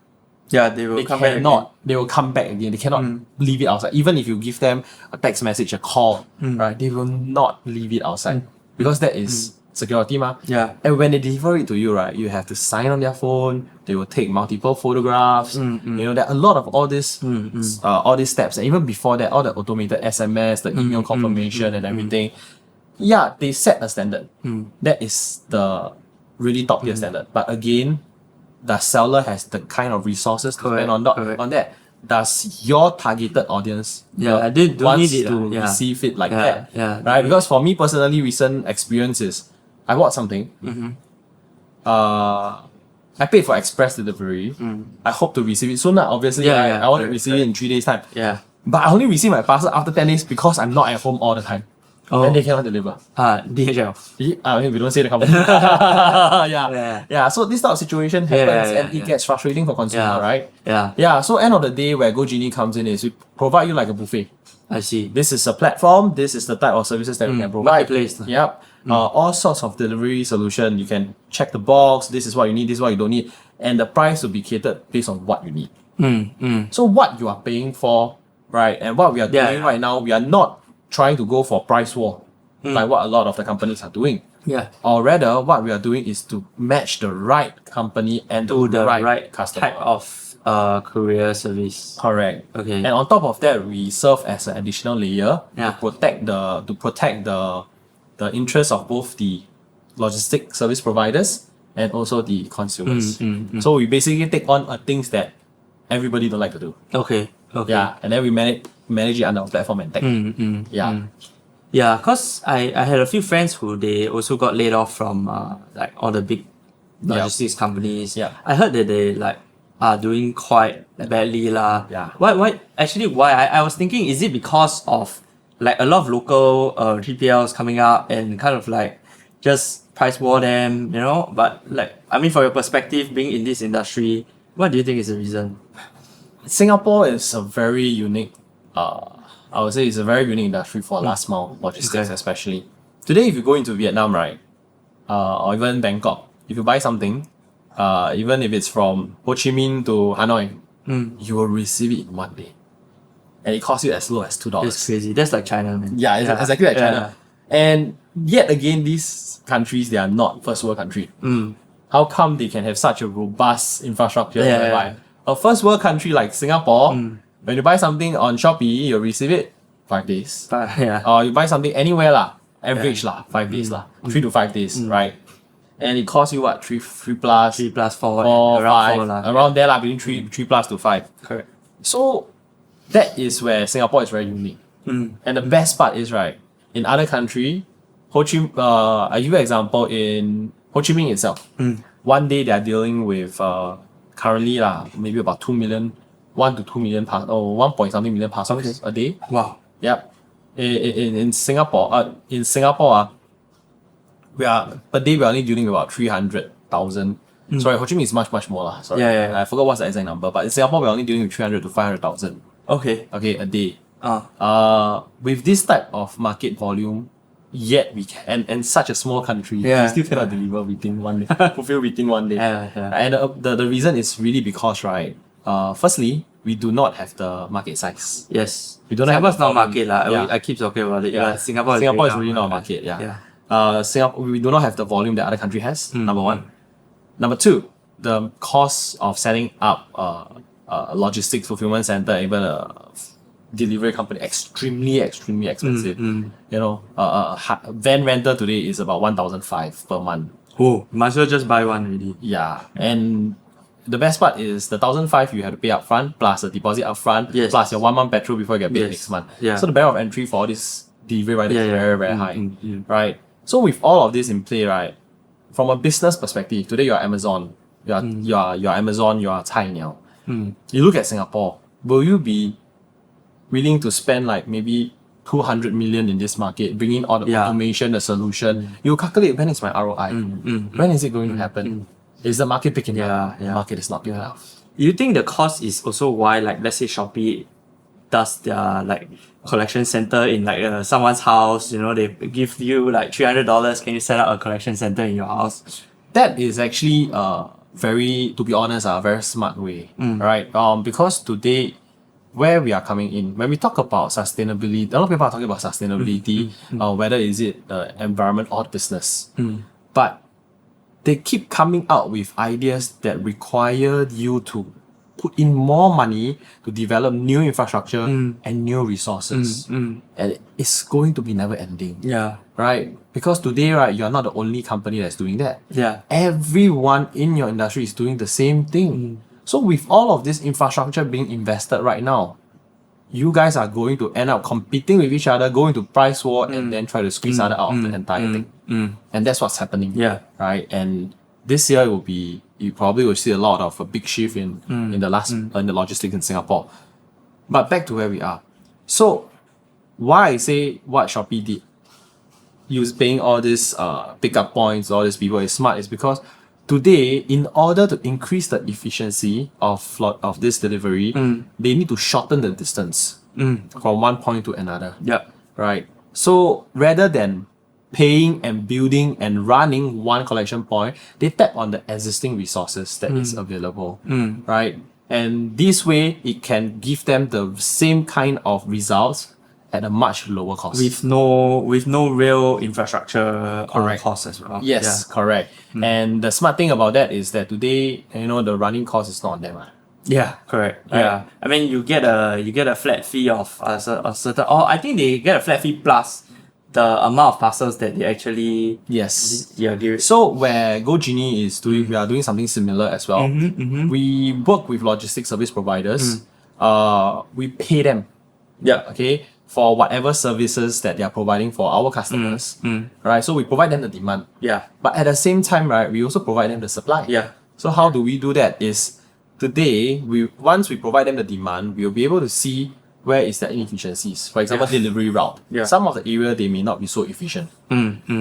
they will come back again. They will come back again. They cannot leave it outside. Even if you give them a text message, a call, right, they will not leave it outside because that is security, ma. And when they deliver it to you, right, you have to sign on their phone. They will take multiple photographs. There are a lot of all these steps. And even before that, all the automated SMS, the email confirmation and everything. Yeah, they set a standard. That is the really top tier standard. But again, the seller has the kind of resources to spend on that. Does your targeted audience wants to receive it like that? Right? Because for me personally, recent experiences, I bought something. I paid for express delivery. I hope to receive it soon. Obviously, I want to receive it in 3 days' time. But I only receive my parcel after 10 days because I'm not at home all the time. And they cannot deliver. DHL. I mean, we don't say the company. So this type of situation happens and it gets frustrating for consumer, right? So end of the day, where Go-Genie comes in is we provide you like a buffet. I see. This is a platform. This is the type of services that we can provide. Marketplace. All sorts of delivery solution. You can check the box. This is what you need. This is what you don't need. And the price will be catered based on what you need. So what you are paying for, right? And what we are doing right now, we are not trying to go for price war like what a lot of the companies are doing. Or rather, what we are doing is to match the right company and the right customer. Type of courier service. Correct. Okay. And on top of that, we serve as an additional layer to protect the interests of both the logistic service providers and also the consumers. So we basically take on things that everybody don't like to do. Okay. And then we manage manage it under our platform and tech. Yeah. Yeah, because I had a few friends who they also got laid off from like all the big logistics companies. Yeah. I heard that they like are doing quite badly lah. Yeah. Why I was thinking, is it because of like a lot of local 3PLs coming up and kind of like just price war them, you know? But like, I mean, from your perspective, being in this industry, what do you think is the reason? Singapore is a very unique, I would say it's a very unique industry for last mile logistics, especially. Today, if you go into Vietnam, right, or even Bangkok, if you buy something, even if it's from Ho Chi Minh to Hanoi, you will receive it in 1 day. And it costs you as low as $2. It's crazy. That's like China, man. Yeah, it's exactly like China. And yet again, these countries, they are not first world country. How come they can have such a robust infrastructure whereby a first world country like Singapore, when you buy something on Shopee, you'll receive it 5 days. Or you buy something anywhere average 5 days 3 to 5 days, right? And it costs you what, 3 plus? 3 plus 4, around around 4 around there between 3 plus to 5. Correct. So that is where Singapore is very unique. And the best part is, right, in other country, I give you an example in Ho Chi Minh itself. 1 day they are dealing with currently maybe about 2 million, 1 to 2 million or 1 point something million parcels a day. Wow. Yep. In Singapore, we are per day we're only dealing with about 300,000. Sorry, Ho Chi Minh is much more lah. Sorry, I forgot what's the exact number, but in Singapore we're only dealing with 300 to 500,000. Okay, a day. With this type of market volume, yet we can, and such a small country, we still cannot deliver within 1 day, fulfill within 1 day. And the reason is really because, right, firstly, we do not have the market size. Yes. We don't Singapore's have not market lah. I keep talking about it. Singapore is really not a market. Singapore, we do not have the volume that other country has. Number one. Number two, the cost of setting up a logistics fulfillment center, even a delivery company, extremely expensive. You know, van rental today is about 1,500 per month. Oh, might as well just buy one already. Yeah, and the best part is the 1,500 you have to pay up front, plus the deposit up front, plus your 1 month petrol before you get paid next month. So the barrier of entry for all this delivery riders is very high, right? So with all of this in play, right, from a business perspective, today you're Amazon, you're Amazon, you are Cainiao. You look at Singapore, will you be willing to spend like maybe 200 million in this market, bringing all the automation, the solution? You calculate, when is my ROI? When is it going to happen? Is the market picking up? The market is not picking up. You think the cost is also why, like, let's say Shopee does their like collection center in like someone's house, you know, they give you like $300, can you set up a collection center in your house? That is actually to be honest, a very smart way, right? Because today, where we are coming in, when we talk about sustainability, a lot of people are talking about sustainability, whether is it the environment or the business. But they keep coming out with ideas that require you to put in more money to develop new infrastructure and new resources. And it's going to be never ending. Right? Because today, right, you're not the only company that's doing that. Everyone in your industry is doing the same thing. So with all of this infrastructure being invested right now, you guys are going to end up competing with each other, going to price war, and then try to squeeze out of the entire thing. And that's what's happening. Right? And this year you probably will see a lot of a big shift in the logistics in Singapore. But back to where we are. So why I say what Shopee did, paying all these pickup points, all these people is smart, is because today, in order to increase the efficiency of this delivery, they need to shorten the distance from one point to another. Right? So rather than paying and building and running one collection point, they tap on the existing resources that is available. Right? And this way, it can give them the same kind of results at a much lower cost. With no real infrastructure cost as well. Yes, correct. And the smart thing about that is that today, you know, the running cost is not on them. Yeah, correct. Right. I mean, you get a flat fee of a certain, or I think they get a flat fee plus the amount of parcels that they actually give. So where GoGenie is doing, we are doing something similar as well. We work with logistics service providers. We pay them Yeah. Okay, for whatever services that they are providing for our customers, right? So we provide them the demand, Yeah. but at the same time, right, we also provide them the supply. Yeah. So how do we do that? Is today once we provide them the demand, we'll be able to see where is the inefficiencies. For example, delivery route. Yeah. Some of the area they may not be so efficient.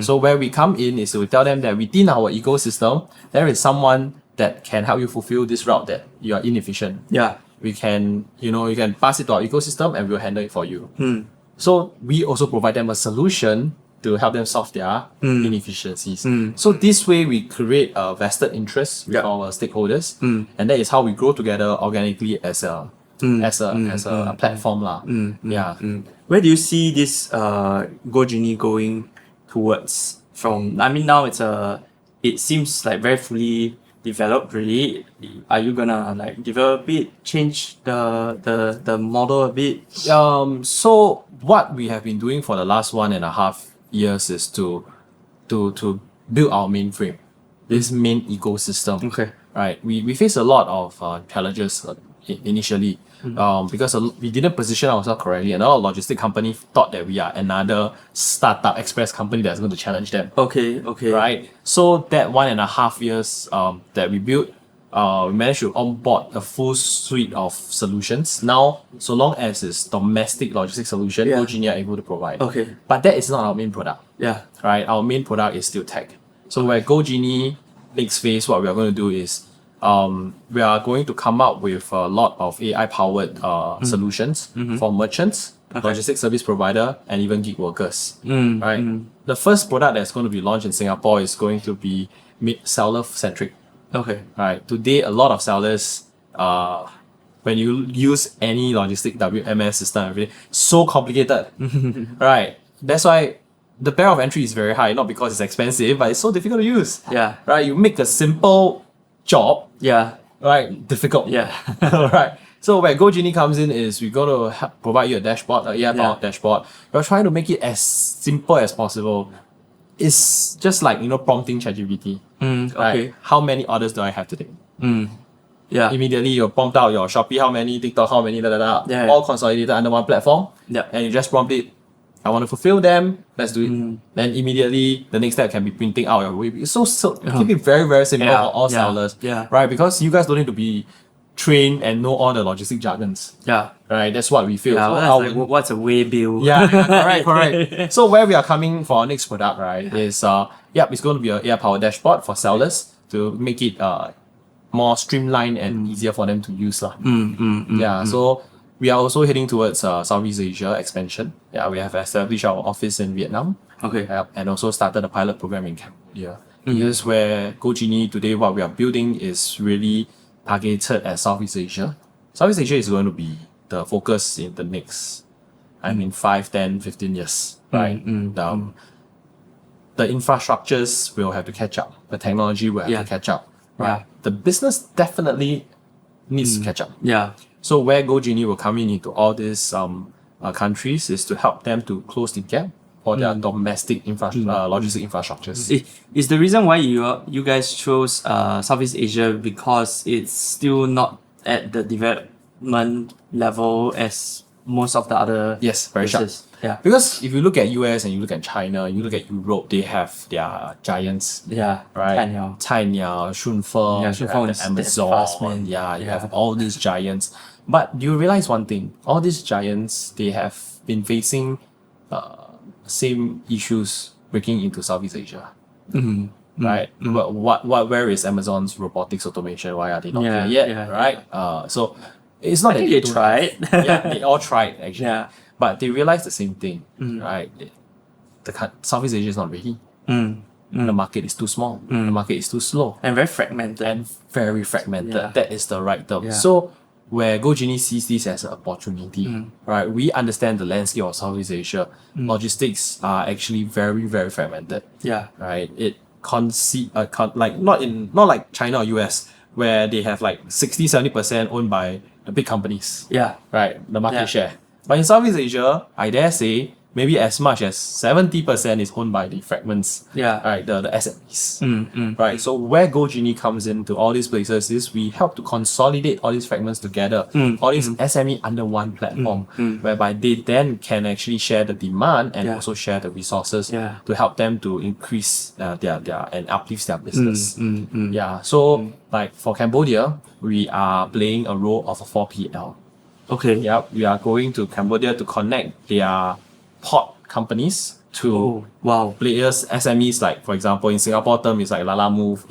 So where we come in is to tell them that within our ecosystem, there is someone that can help you fulfill this route that you are inefficient. Yeah. We can, you can pass it to our ecosystem and we'll handle it for you. So we also provide them a solution to help them solve their inefficiencies. So this way we create a vested interest with our stakeholders, and that is how we grow together organically as a platform lah. Yeah. Where do you see this GoGenie going towards from? I mean, now it seems like very fully developed really. Are you gonna like develop it, change the model a bit? So what we have been doing for the last 1.5 years is to build our mainframe, this main ecosystem. Okay. Right. We face a lot of challenges initially. Because we didn't position ourselves correctly, and a lot of logistic companies thought that we are another startup express company that's going to challenge them. Okay. Right. So that 1.5 years that we built, we managed to onboard a full suite of solutions. Now, so long as it's domestic logistics solution, GoGenie are able to provide. Okay. But that is not our main product. Yeah. Right. Our main product is still tech. So where GoGenie next phase, what we are going to do is we are going to come up with a lot of AI-powered solutions for merchants, logistics service provider, and even gig workers. Right. The first product that's going to be launched in Singapore is going to be seller-centric. Okay. Right. Today, a lot of sellers, when you use any logistic WMS system, everything, so complicated. Right. That's why the barrier of entry is very high, not because it's expensive, but it's so difficult to use. Yeah. Right. You make a simple job, Yeah. right, difficult. Yeah. Right. So where GoGenie comes in is we're going to provide you a dashboard, an AI-powered dashboard. We're trying to make it as simple as possible. It's just like, prompting ChatGPT. Okay. Right? How many orders do I have today? Yeah. Immediately you prompt out your Shopee, how many, TikTok, how many, Yeah. all consolidated under one platform. Yeah. And you just prompt it, I want to fulfill them, let's do it. Then immediately the next step can be printing out your way. So keep it very, very simple for all sellers. Yeah. Right? Because you guys don't need to be trained and know all the logistic jargons. Yeah. Right? That's what we feel. Yeah. So Well, that's like, what's a way bill? yeah, correct. So where we are coming for our next product, right, is it's going to be an AI-powered dashboard for sellers to make it more streamlined and easier for them to use. So we are also heading towards Southeast Asia expansion. Yeah, we have established our office in Vietnam. Okay. And also started a pilot program in Cambodia. Here's where GoGenie today, what we are building is really targeted at Southeast Asia. Southeast Asia is going to be the focus in the next, 5, 10, 15 years, right? The infrastructures will have to catch up. The technology will have to catch up, right? Yeah. The business definitely needs to catch up. Yeah. So where GoGenie will come in into all these countries is to help them to close the gap for their domestic logistic infrastructures. Is the reason why you guys chose Southeast Asia because it's still not at the development level as most of the other Yes, very sharp. places? Yeah. Because if you look at US and you look at China, you look at Europe, they have their giants. Yeah. Right? 菜鸟. Cainiao, Shunfeng, Yeah, you Shunfeng have is the Amazon, fast, man. you Yeah. have all these giants. But you realize one thing, all these giants, they have been facing same issues breaking into Southeast Asia. Right? Where is Amazon's robotics automation? Why are they not there yet? Yeah. Right? So it's not I that think they don't tried. yeah, they all tried actually. Yeah. But they realized the same thing, right? Southeast Asia is not ready. The market is too small. The market is too slow. And very fragmented. And very fragmented. Yeah. That is the right term. Yeah. So where GoGenie sees this as an opportunity, right? We understand the landscape of Southeast Asia. Logistics are actually very, very fragmented. Yeah. Right? It not like China or US where they have like 60-70% owned by the big companies. Yeah. Right? The market Yeah. share. But in Southeast Asia, I dare say maybe as much as 70% is owned by the fragments. Yeah. Right, the SMEs. Right. So where GoGenie comes into all these places is we help to consolidate all these fragments together, all these SME under one platform, whereby they then can actually share the demand and also share the resources to help them to increase their and uplift their business. Yeah. So like for Cambodia, we are playing a role of a 4PL. Okay. Yeah, we are going to Cambodia to connect their port companies to players, SMEs, like for example in Singapore term is like Lala Move.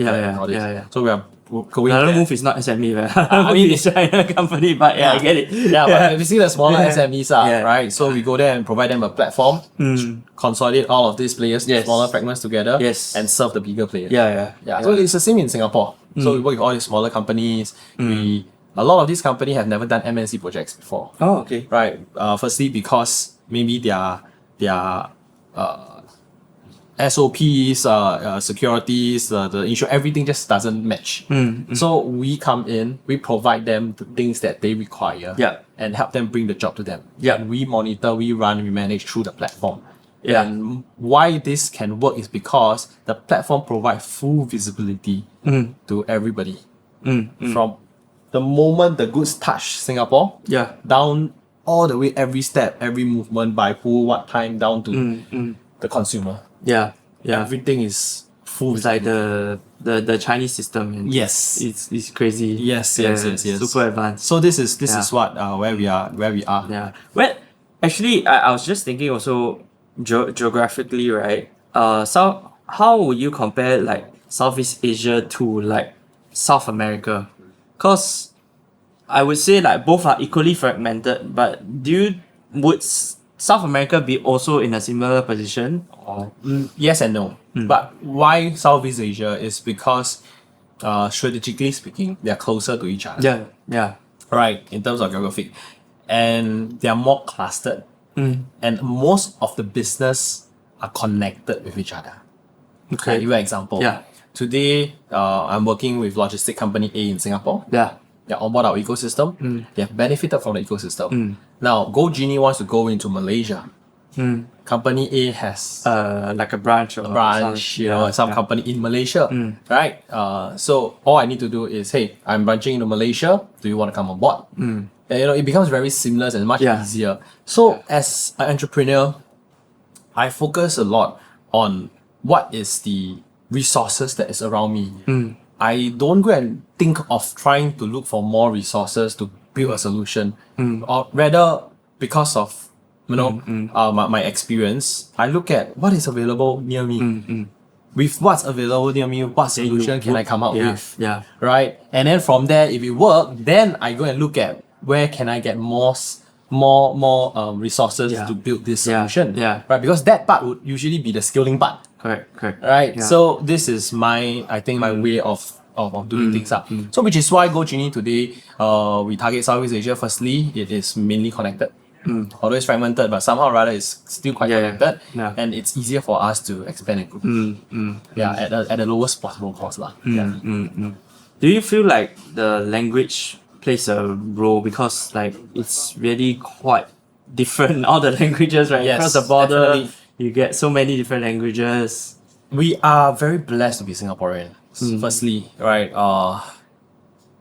So we are going Lala there. Move is not SME, right? I mean it's China company, but I get it. But we see the smaller SMEs right? So we go there and provide them a platform, consolidate all of these players, smaller fragments together, and serve the bigger players. So it's the same in Singapore. So we work with all these smaller companies. A lot of these companies have never done MNC projects before. Oh, okay. Right. Firstly, because maybe their SOPs, securities, the insurance, everything just doesn't match. So we come in, we provide them the things that they require, and help them bring the job to them. And we monitor, we run, we manage through the platform. And why this can work is because the platform provides full visibility to everybody. From the moment the goods touch Singapore, down all the way, every step, every movement by who, what time, down to the consumer. Everything is full. It's like the Chinese system. And yes, it's crazy. Yes. Super advanced. So this is what where we are. Yeah. Well, actually, I was just thinking also geographically, right? So how would you compare like Southeast Asia to like South America? Because I would say like both are equally fragmented, but would South America be also in a similar position? Or? Yes and no. But why Southeast Asia is because strategically speaking, they're closer to each other. Right, in terms of geography. And they are more clustered. And most of the business are connected with each other. Okay. I'll give you an example. Today, I'm working with logistic company A in Singapore. They're on board our ecosystem. They have benefited from the ecosystem. Now, GoGenie wants to go into Malaysia. Company A has like a branch, some company in Malaysia, right? So all I need to do is, hey, I'm branching into Malaysia. Do you want to come on board? And, it becomes very seamless and much easier. So as an entrepreneur, I focus a lot on what is the resources that is around me. I don't go and think of trying to look for more resources to build a solution, or rather because of my experience, I look at what is available near me. With what's available near me, what solution can I come up with? Right? And then from there, if it works, then I go and look at where can I get more resources to build this solution. Right? Because that part would usually be the scaling part. Correct. Right? So this is my way of doing things up. So which is why GoGenie today, we target Southeast Asia. Firstly, it is mainly connected. Although it's fragmented, but somehow rather it's still quite connected. And it's easier for us to expand and grow. At the lowest possible cost. Do you feel like the language plays a role, because like it's really quite different, all the languages, right? Yes, across the border, definitely. You get so many different languages. We are very blessed to be Singaporean. Firstly, right?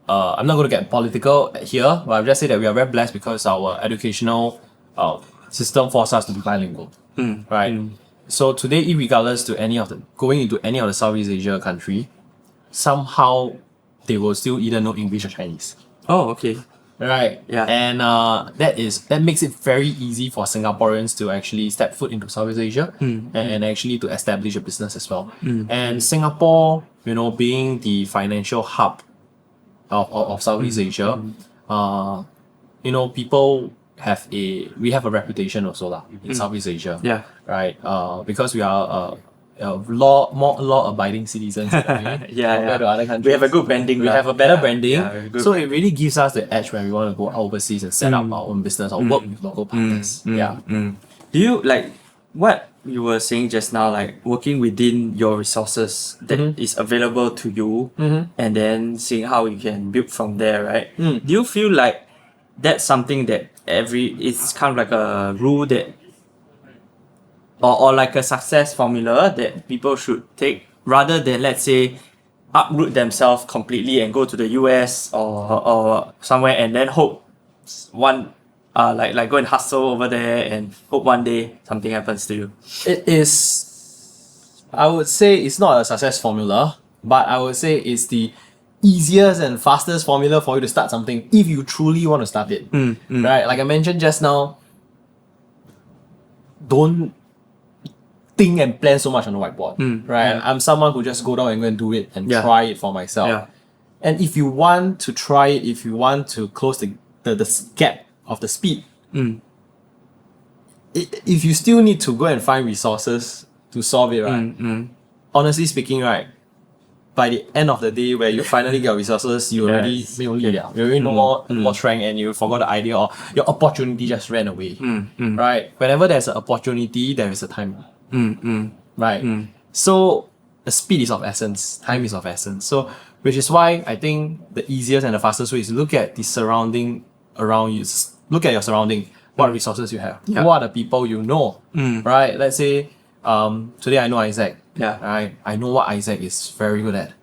I'm not going to get political here, but I'll just say that we are very blessed because our educational system forces us to be bilingual, right? So today, irregardless to going into any of the Southeast Asia country, somehow they will still either know English or Chinese. Oh, okay. Right. And that makes it very easy for Singaporeans to actually step foot into Southeast Asia and actually to establish a business as well. And Singapore, being the financial hub of Southeast Asia, people we have a reputation also in Southeast Asia. Right. Because we are more law-abiding citizens compared to other countries. We have a good branding. We have a better branding. So it really gives us the edge when we want to go overseas and set up our own business or work with local partners. Do you like what you were saying just now, like working within your resources that is available to you, and then seeing how you can build from there, right? Do you feel like that's something that it's kind of like a rule that or like a success formula that people should take rather than, let's say, uproot themselves completely and go to the US or somewhere and then hope like go and hustle over there and hope one day something happens to you? It is, I would say it's not a success formula, but I would say it's the easiest and fastest formula for you to start something if you truly want to start it. Right? Like I mentioned just now, don't think and plan so much on the whiteboard. Right? Yeah. I'm someone who just go down and go and do it and Yeah. try it for myself. Yeah. And if you want to try it, if you want to close the gap of the speed, if you still need to go and find resources to solve it, right? Honestly speaking, right, by the end of the day where you finally get resources, you already know more strength and you forgot the idea or your opportunity just ran away. Right? Whenever there's an opportunity, there is a time. Right? So the speed is of essence, time is of essence. So which is why I think the easiest and the fastest way is to look at the surrounding around you. Look at your surrounding, what resources you have, who are the people you know, right? Let's say today I know Isaac. Right? I know what Isaac is very good at.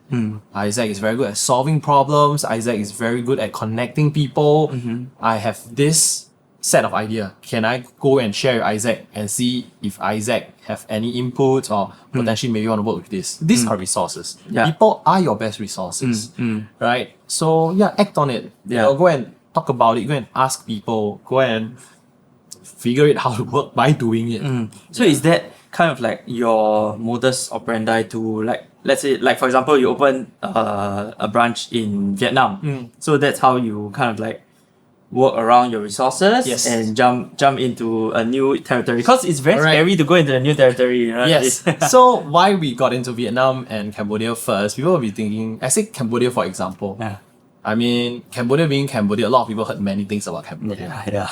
Isaac is very good at solving problems. Isaac is very good at connecting people. I have this set of idea. Can I go and share with Isaac and see if Isaac have any inputs or potentially maybe want to work with this? These are resources. People are your best resources. Right? So yeah, act on it. You know, go and talk about it. Go and ask people. Go and figure it how to work by doing it. So is that kind of like your modus operandi to, like, let's say, like for example, you open a branch in Vietnam. So that's how you kind of like work around your resources and jump into a new territory, because it's very scary to go into a new territory, right? Yes. So why we got into Vietnam and Cambodia first, people will be thinking, I say Cambodia for example. I mean, Cambodia being Cambodia, a lot of people heard many things about Cambodia.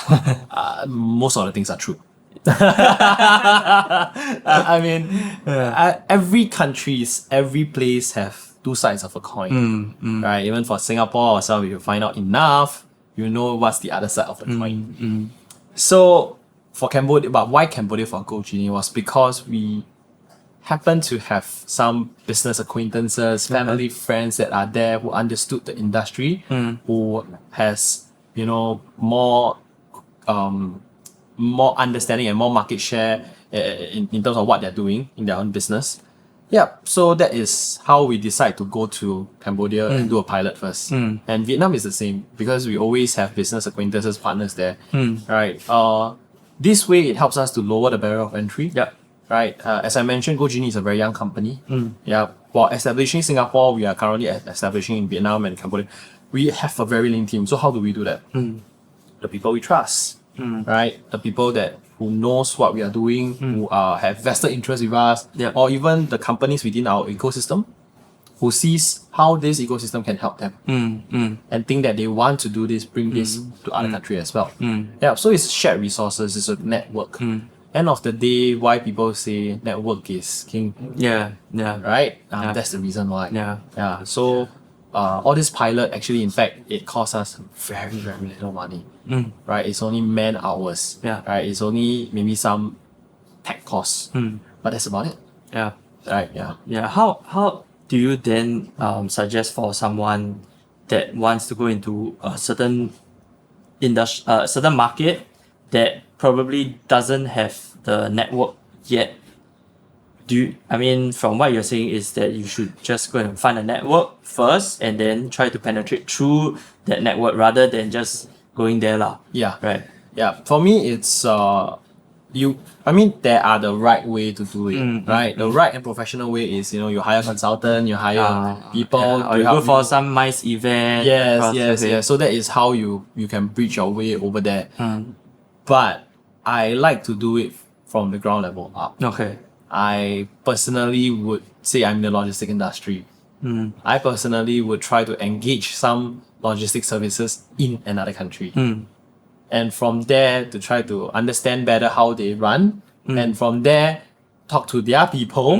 Most of the things are true. I mean, every countries, every place have two sides of a coin, right? Even for Singapore ourselves, if you find out enough, you know what's the other side of the coin. So for Cambodia, but why Cambodia for Go-Genie was because we happen to have some business acquaintances, family friends that are there who understood the industry, who has, you know, more understanding and more market share in terms of what they're doing in their own business. So that is how we decide to go to Cambodia and do a pilot first. And Vietnam is the same because we always have business acquaintances, partners there. Right? This way it helps us to lower the barrier of entry. Right? As I mentioned, Go-Genie is a very young company. While establishing Singapore, we are currently establishing in Vietnam and Cambodia. We have a very lean team. So how do we do that? The people we trust. Right? The people who knows what we are doing, who have vested interest with us, or even the companies within our ecosystem who sees how this ecosystem can help them and think that they want to do this, bring this to other countries as well. So it's shared resources, it's a network. End of the day, why people say network is king. Right? That's the reason why. So all this pilot, actually, in fact, it costs us very, very little money. Right? It's only man hours. Right? It's only maybe some tech costs. But that's about it. Right? How do you then suggest for someone that wants to go into a certain certain market that probably doesn't have the network yet? From what you're saying is that you should just go and find a network first and then try to penetrate through that network rather than just going there lah. Right. For me, it's there are the right way to do it, right? The right and professional way is, you hire consultant, you hire people, or you go for some MICE event. Yes. So that is how you can bridge your way over there. But I like to do it from the ground level up. I personally would say I'm in the logistic industry. I personally would try to engage some logistic services in another country. And from there to try to understand better how they run. And from there, talk to their people.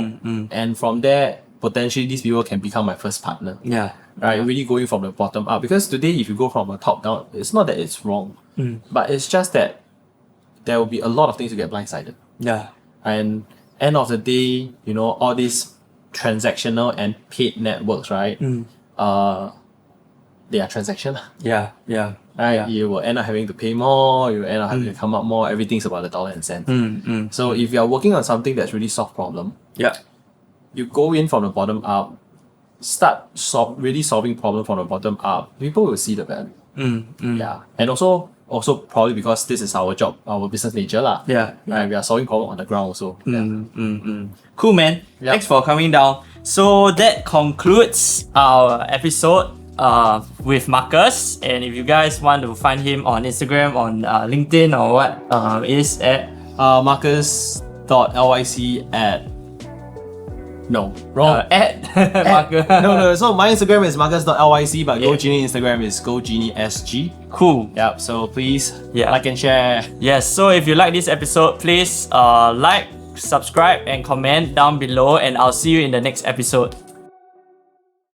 And from there, potentially these people can become my first partner. Right? Really going from the bottom up. Because today, if you go from a top down, it's not that it's wrong. But it's just that there will be a lot of things to get blindsided. And end of the day, you know, all these transactional and paid networks, right? They are transactional. Yeah. Right? Yeah. You will end up having to pay more, you end up having to come up more, everything's about the dollar and cent. So if you are working on something that's really solve problem, Yeah. you go in from the bottom up, start really solving problem from the bottom up, people will see the value. Yeah. And also probably because this is our job, our business nature lah. Yeah. Right? We are solving problem on the ground also. Cool, man. Yeah. Thanks for coming down. So that concludes our episode with Markus. And if you guys want to find him on Instagram, on LinkedIn or what, is at Markus.lyc at no, wrong. at Markus. No. So my Instagram is Markus.lyc, but GoGenie Instagram is GoGenieSG. Cool. Yep. So please Yeah. like and share. Yes, so if you like this episode, please like, subscribe and comment down below, and I'll see you in the next episode.